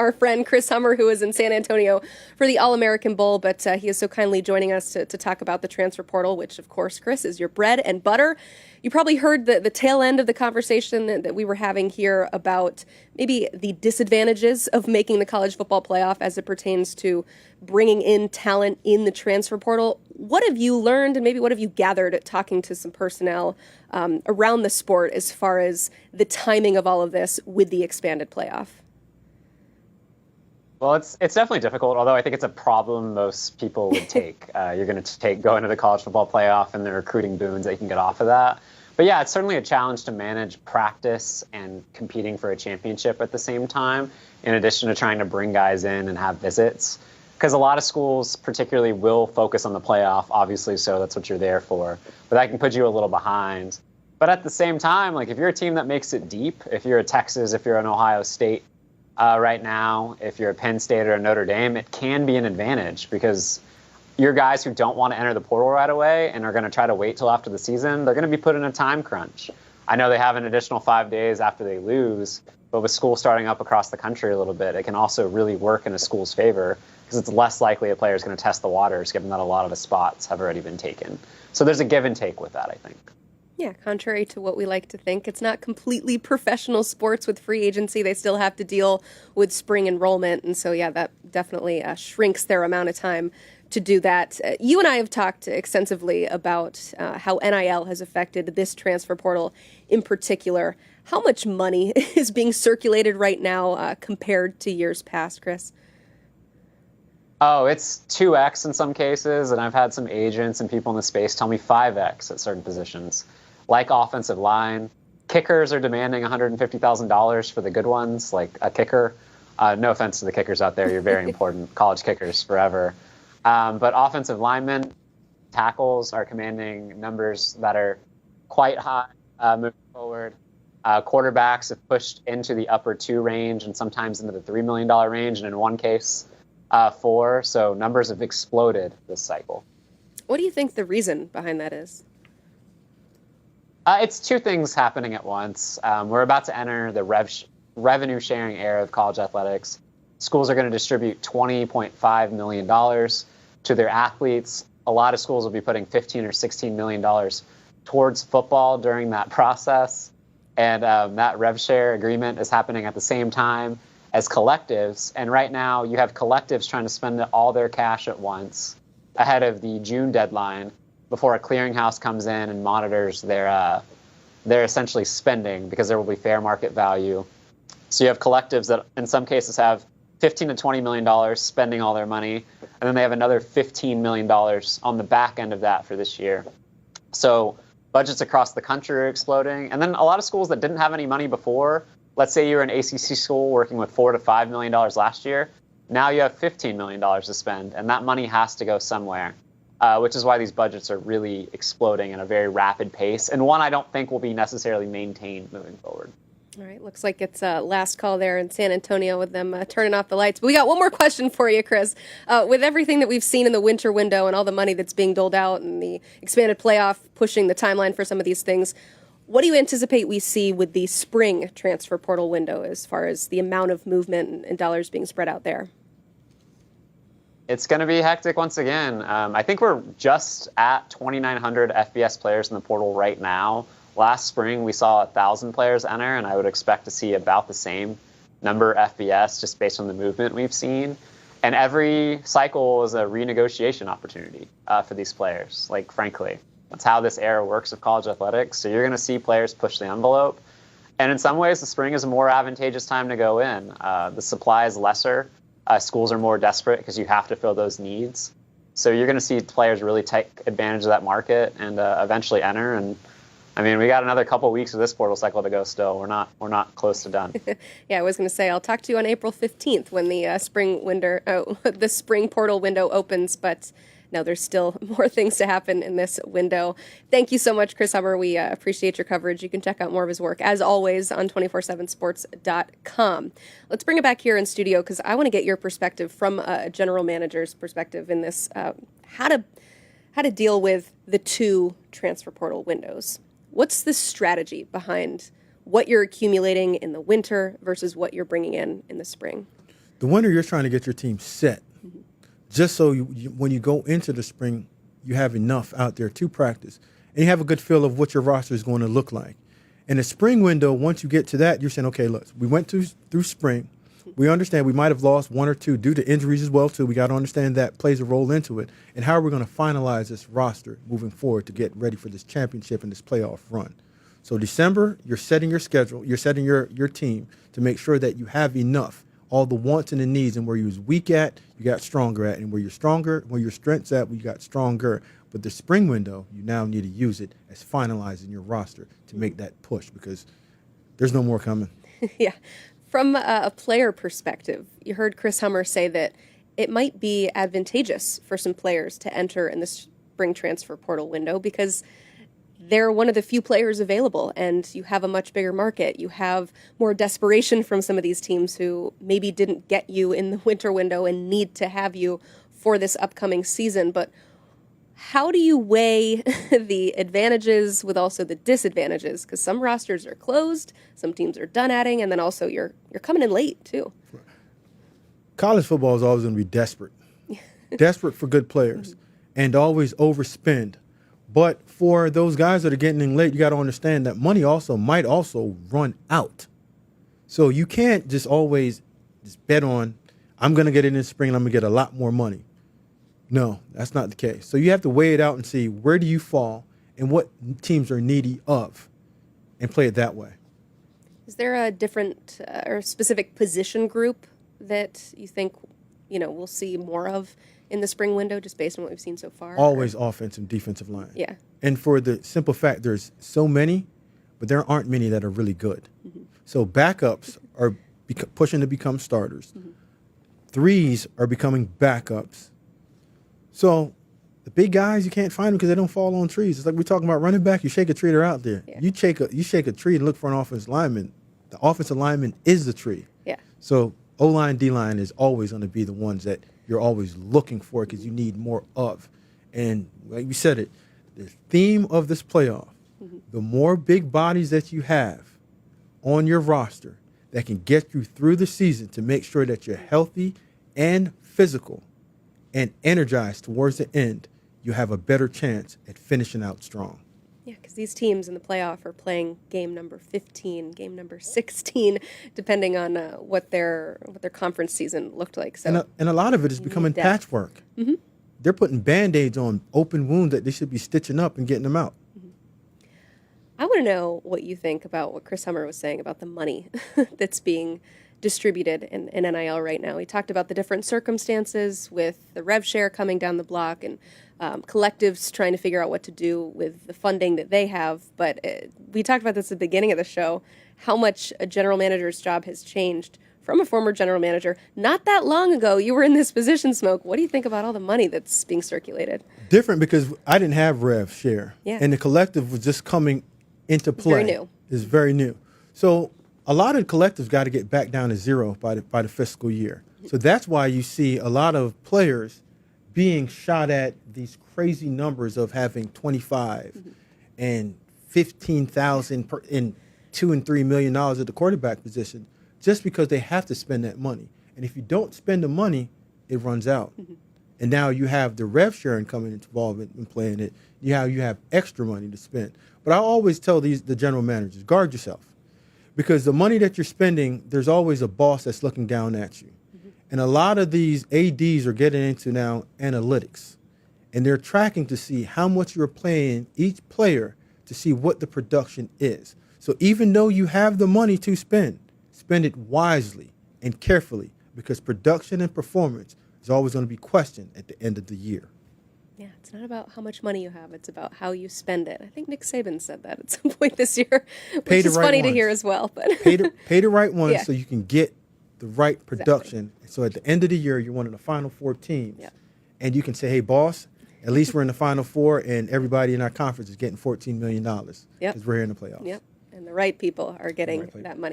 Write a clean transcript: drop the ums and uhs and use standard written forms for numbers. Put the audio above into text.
our friend Chris Hummer, who is in San Antonio for the All-American Bowl, but he is so kindly joining us to talk about the transfer portal, which, of course, Chris, is your bread and butter. You probably heard the tail end of the conversation that we were having here about maybe the disadvantages of making the college football playoff as it pertains to bringing in talent in the transfer portal. What have you learned, and maybe what have you gathered at talking to some personnel around the sport as far as the timing of all of this with the expanded playoff? Well, it's definitely difficult, although I think it's a problem most people would take. You're going to take going to the college football playoff and the recruiting boons that you can get off of that. But yeah, it's certainly a challenge to manage practice and competing for a championship at the same time, in addition to trying to bring guys in and have visits. Because a lot of schools particularly will focus on the playoff, obviously, so that's what you're there for. But that can put you a little behind. But at the same time, like if you're a team that makes it deep, if you're a Texas, if you're an Ohio State right now, if you're a Penn State or a Notre Dame, it can be an advantage because your guys who don't want to enter the portal right away and are going to try to wait till after the season, they're going to be put in a time crunch. I know they have an additional 5 days after they lose, but with school starting up across the country a little bit, it can also really work in a school's favor because it's less likely a player is going to test the waters, given that a lot of the spots have already been taken. So there's a give and take with that, I think. Yeah, contrary to what we like to think, it's not completely professional sports with free agency. They still have to deal with spring enrollment. And so, yeah, that definitely shrinks their amount of time to do that. You and I have talked extensively about how NIL has affected this transfer portal in particular. How much money is being circulated right now compared to years past, Chris? Oh, it's 2x in some cases, and I've had some agents and people in the space tell me 5x at certain positions. Like offensive line, kickers are demanding $150,000 for the good ones, like a kicker. No offense to the kickers out there, you're very important, college kickers forever. But offensive linemen, tackles are commanding numbers that are quite high moving forward. Quarterbacks have pushed into the upper 2 range and sometimes into the $3 million range, and in one case, 4. So numbers have exploded this cycle. What do you think the reason behind that is? It's 2 things happening at once. We're about to enter the revenue sharing era of college athletics. Schools are going to distribute $20.5 million to their athletes. A lot of schools will be putting $15 or $16 million towards football during that process. And that rev share agreement is happening at the same time as collectives. And right now you have collectives trying to spend all their cash at once ahead of the June deadline before a clearinghouse comes in and monitors their essentially spending, because there will be fair market value. So you have collectives that in some cases have $15 to $20 million spending all their money, and then they have another $15 million on the back end of that for this year. So budgets across the country are exploding. And then a lot of schools that didn't have any money before, let's say you're an ACC school working with $4 to $5 million last year, now you have $15 million to spend, and that money has to go somewhere. Which is why these budgets are really exploding at a very rapid pace, and one I don't think will be necessarily maintained moving forward. All right, looks like it's last call there in San Antonio with them turning off the lights. But we got one more question for you, Chris. With everything that we've seen in the winter window and all the money that's being doled out and the expanded playoff pushing the timeline for some of these things, what do you anticipate we see with the spring transfer portal window as far as the amount of movement and dollars being spread out there? It's going to be hectic once again. I think we're just at 2,900 FBS players in the portal right now. Last spring, we saw 1,000 players enter, and I would expect to see about the same number FBS just based on the movement we've seen. And every cycle is a renegotiation opportunity for these players, like, frankly. That's how this era works of college athletics. So you're going to see players push the envelope. And in some ways, the spring is a more advantageous time to go in. The supply is lesser. Schools are more desperate because you have to fill those needs. So you're going to see players really take advantage of that market and eventually enter. And I mean, we got another couple of weeks of this portal cycle to go still. We're not close to done. Yeah, I was going to say, I'll talk to you on April 15th when the the spring portal window opens. But no, there's still more things to happen in this window. Thank you so much, Chris Hummer. We appreciate your coverage. You can check out more of his work, as always, on 247sports.com. Let's bring it back here in studio because I want to get your perspective from a general manager's perspective in this, how to deal with the 2 transfer portal windows. What's the strategy behind what you're accumulating in the winter versus what you're bringing in the spring? The winter, you're trying to get your team set, just so when you go into the spring, you have enough out there to practice, and you have a good feel of what your roster is going to look like. In the spring window, once you get to that, you're saying, okay, look, we went through spring. We understand we might have lost one or two due to injuries as well, too. We got to understand that plays a role into it. And how are we going to finalize this roster moving forward to get ready for this championship and this playoff run? So December, you're setting your schedule. You're setting your team to make sure that you have enough, all the wants and the needs, and where you was weak at, you got stronger at, and where you're stronger, where your strengths at, you got stronger. But the spring window, you now need to use it as finalizing your roster to make that push, because there's no more coming. Yeah. From a player perspective, you heard Chris Hummer say that it might be advantageous for some players to enter in the spring transfer portal window because they're one of the few players available, and you have a much bigger market. You have more desperation from some of these teams who maybe didn't get you in the winter window and need to have you for this upcoming season. But how do you weigh the advantages with also the disadvantages? Because some rosters are closed, some teams are done adding, and then also you're coming in late too. College football is always going to be desperate, desperate for good players, and always overspend. But for those guys that are getting in late, you got to understand that money might also run out. So you can't just always just bet on, I'm going to get it in spring and I'm going to get a lot more money. No, that's not the case. So you have to weigh it out and see where do you fall and what teams are needy of, and play it that way. Is there a different or specific position group that you think, we'll see more of in the spring window just based on what we've seen so far? Always offensive and defensive line. Yeah. And for the simple fact, there's so many, but there aren't many that are really good. So backups are pushing to become starters. Threes are becoming backups. So the big guys, you can't find them because they don't fall on trees. It's like we're talking about running back. You shake a tree, they're out there. Yeah. You shake a tree and look for an offensive lineman. The offensive lineman is the tree. Yeah. So O-line, D-line is always going to be the ones that you're always looking for because you need more of. And like we said it, the theme of this playoff, the more big bodies that you have on your roster that can get you through the season to make sure that you're healthy and physical and energized towards the end, you have a better chance at finishing out strong. Yeah, because these teams in the playoff are playing game number 15, game number 16, depending on what their conference season looked like. So, and a lot of it is becoming patchwork. They're putting Band-Aids on open wounds that they should be stitching up and getting them out. I want to know what you think about what Chris Hummer was saying about the money that's being distributed in NIL right now. He talked about the different circumstances with the rev share coming down the block and collectives trying to figure out what to do with the funding that they have. But we talked about this at the beginning of the show, how much a general manager's job has changed from a former general manager. Not that long ago, you were in this position, Smoke. What do you think about all the money that's being circulated? Different because I didn't have rev share. Yeah. And the collective was just coming into play. Very new. It's very new. So a lot of the collectives got to get back down to zero by the fiscal year. So that's why you see a lot of players being shot at these crazy numbers of having 25 and 15,000 in $2 and $3 million at the quarterback position, just because they have to spend that money. And if you don't spend the money, it runs out. And now you have the rev sharing coming into involvement and playing it. You have extra money to spend. But I always tell the general managers, guard yourself. Because the money that you're spending, there's always a boss that's looking down at you. And a lot of these ADs are getting into now analytics. And they're tracking to see how much you're paying each player to see what the production is. So even though you have the money to spend it wisely and carefully, because production and performance is always going to be questioned at the end of the year. Yeah, it's not about how much money you have. It's about how you spend it. I think Nick Saban said that at some point this year, which is funny to hear as well. But pay the right ones Yeah. so you can get the right production. Exactly. So at the end of the year, you're one of the Final Four teams. Yep. And you can say, hey, boss, at least we're in the Final Four and everybody in our conference is getting $14 million because we're here in the playoffs. Yep. And the right people are getting that money.